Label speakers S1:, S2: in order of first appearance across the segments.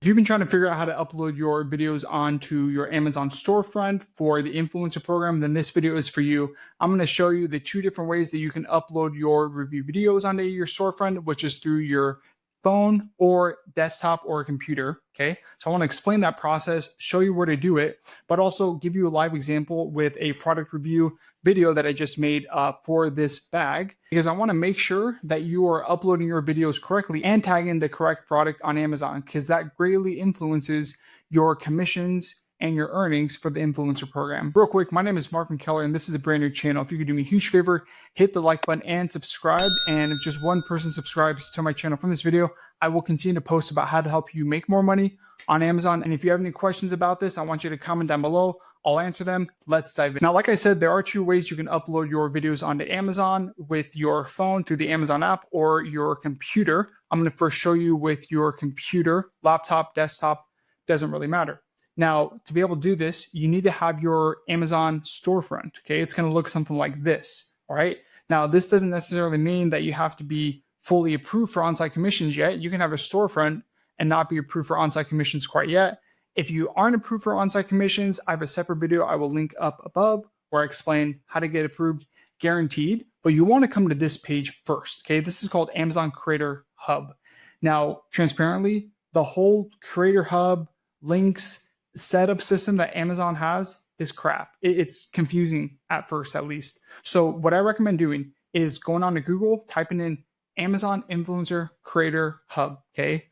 S1: If you've been trying to figure out how to upload your videos onto your Amazon storefront for the influencer program, then this video is for you. I'm going to show you the two different ways that you can upload your review videos onto your storefront, which is through your phone or desktop or computer. Okay. So I want to explain that process, show you where to do it, but also give you a live example with a product review video that I just made for this bag, because I want to make sure that you are uploading your videos correctly and tagging the correct product on Amazon, because that greatly influences your commissions and your earnings for the influencer program. Real quick, my name is Mkkellar, and this is a brand new channel. If you could do me a huge favor, hit the like button and subscribe. And if just one person subscribes to my channel from this video, I will continue to post about how to help you make more money on Amazon. And if you have any questions about this, I want you to comment down below. I'll answer them. Let's dive in. Now, like I said, there are two ways you can upload your videos onto Amazon: with your phone through the Amazon app or your computer. I'm going to first show you with your computer, laptop, desktop, doesn't really matter. Now, to be able to do this, you need to have your Amazon storefront. Okay, it's going to look something like this. All right. Now, this doesn't necessarily mean that you have to be fully approved for on-site commissions yet. You can have a storefront and not be approved for on-site commissions quite yet. If you aren't approved for on-site commissions, I have a separate video I will link up above where I explain how to get approved, guaranteed. But you want to come to this page first. Okay, this is called Amazon Creator Hub. Now, transparently, the whole Creator Hub links setup system that Amazon has is crap. It's confusing at first, at least. So what I recommend doing is going on to Google, typing in Amazon Influencer Creator Hub. Okay,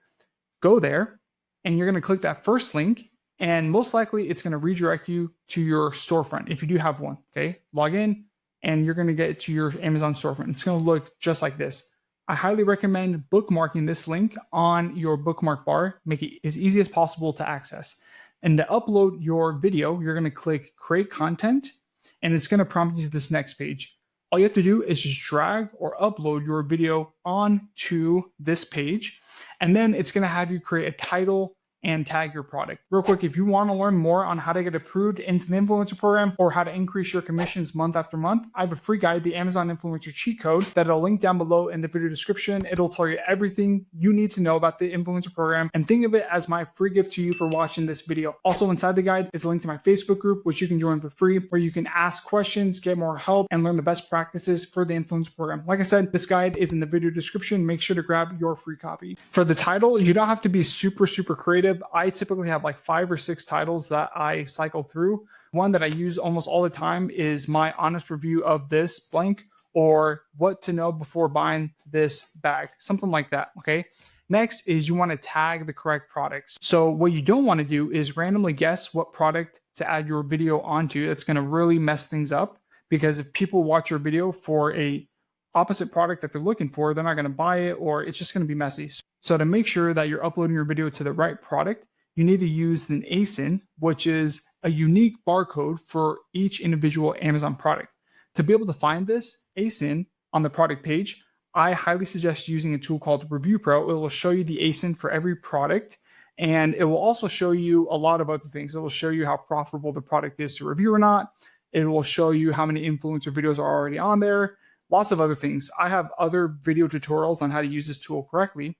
S1: go there and you're going to click that first link, and most likely it's going to redirect you to your storefront if you do have one. Okay, log in and you're going to get to your Amazon storefront. It's going to look just like this. I highly recommend bookmarking this link on your bookmark bar. Make it as easy as possible to access. And to upload your video, you're going to click Create Content, and it's going to prompt you to this next page. All you have to do is just drag or upload your video onto this page, and then it's going to have you create a title and tag your product. Real quick, if you want to learn more on how to get approved into the influencer program or how to increase your commissions month after month, I have a free guide, the Amazon Influencer Cheat Code, that I'll link down below in the video description. It'll tell you everything you need to know about the influencer program, and think of it as my free gift to you for watching this video. Also inside the guide is a link to my Facebook group, which you can join for free, where you can ask questions, get more help, and learn the best practices for the influencer program. Like I said, this guide is in the video description. Make sure to grab your free copy. For the title, you don't have to be super creative. I typically have like 5 or 6 titles that I cycle through. One that I use almost all the time is my honest review of this blank, or what to know before buying this bag, something like that. Okay. Next is you want to tag the correct products. So what you don't want to do is randomly guess what product to add your video onto. That's going to really mess things up, because if people watch your video for a opposite product that they're looking for, they're not going to buy it, or it's just going to be messy. So to make sure that you're uploading your video to the right product, you need to use an ASIN, which is a unique barcode for each individual Amazon product. To be able to find this ASIN on the product page, I highly suggest using a tool called Review Pro. It will show you the ASIN for every product, and it will also show you a lot of other things. It will show you how profitable the product is to review or not. It will show you how many influencer videos are already on there. Lots of other things. I have other video tutorials on how to use this tool correctly.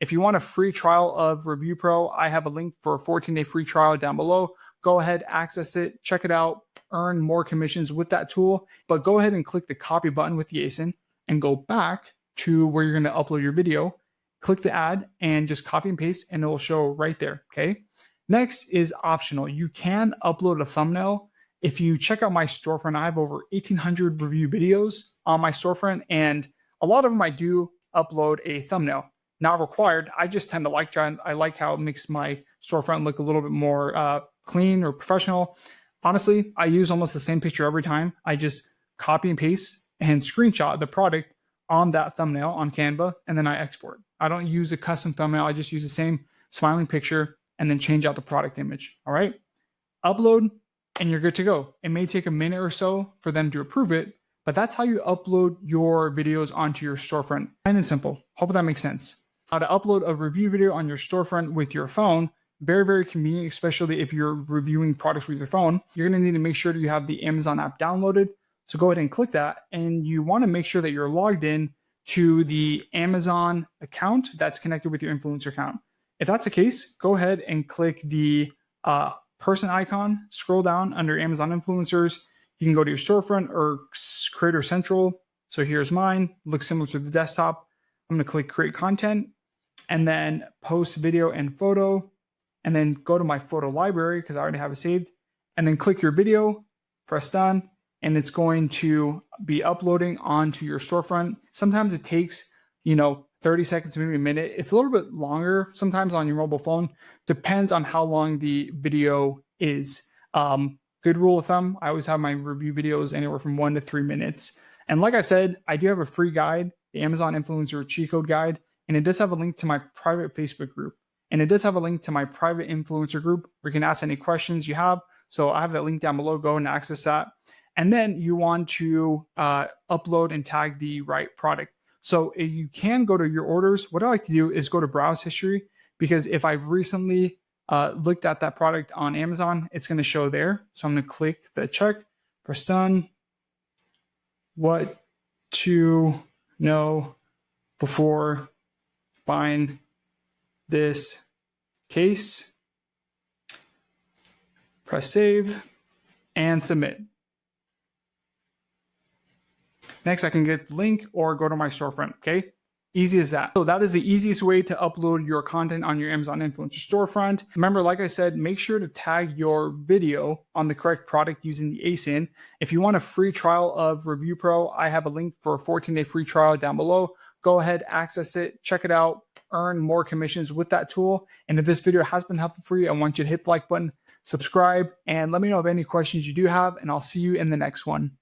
S1: If you want a free trial of Review Pro, I have a link for a 14-day free trial down below. Go ahead, access it, check it out, earn more commissions with that tool. But go ahead and click the copy button with the ASIN and go back to where you're going to upload your video. Click the ad and just copy and paste, and it will show right there. Okay. Next is optional. You can upload a thumbnail. If you check out my storefront, I have over 1,800 review videos on my storefront, and a lot of them I do upload a thumbnail. Not required. I just tend to like that. I like how it makes my storefront look a little bit more clean or professional. Honestly, I use almost the same picture every time. I just copy and paste and screenshot the product on that thumbnail on Canva, and then I export. I don't use a custom thumbnail. I just use the same smiling picture and then change out the product image. All right. Upload and you're good to go. It may take a minute or so for them to approve it, but that's how you upload your videos onto your storefront. Plain and simple. Hope that makes sense. How to upload a review video on your storefront with your phone. Very convenient, especially if you're reviewing products with your phone. You're going to need to make sure that you have the Amazon app downloaded. So go ahead and click that, and you want to make sure that you're logged in to the Amazon account that's connected with your influencer account. If that's the case, go ahead and click the person icon, scroll down under Amazon influencers. You can go to your storefront or Creator Central. So here's mine, looks similar to the desktop. I'm going to click create content and then post video and photo, and then go to my photo library because I already have it saved, and then click your video, press done, and it's going to be uploading onto your storefront. Sometimes it takes, 30 seconds, maybe a minute. It's a little bit longer sometimes on your mobile phone. Depends on how long the video is. Good rule of thumb, I always have my review videos anywhere from 1 to 3 minutes. And like I said, I do have a free guide, the Amazon Influencer Cheat Code Guide, and it does have a link to my private Facebook group. And it does have a link to my private influencer group where you can ask any questions you have. So I have that link down below. Go and access that. And then you want to upload and tag the right product. So you can go to your orders. What I like to do is go to browse history, because if I've recently looked at that product on Amazon, it's going to show there. So I'm going to click the check, press done. What to know before buying this case, press save and submit. Next, I can get the link or go to my storefront, okay? Easy as that. So that is the easiest way to upload your content on your Amazon Influencer storefront. Remember, like I said, make sure to tag your video on the correct product using the ASIN. If you want a free trial of Review Pro, I have a link for a 14-day free trial down below. Go ahead, access it, check it out, earn more commissions with that tool. And if this video has been helpful for you, I want you to hit the like button, subscribe, and let me know of any questions you do have, and I'll see you in the next one.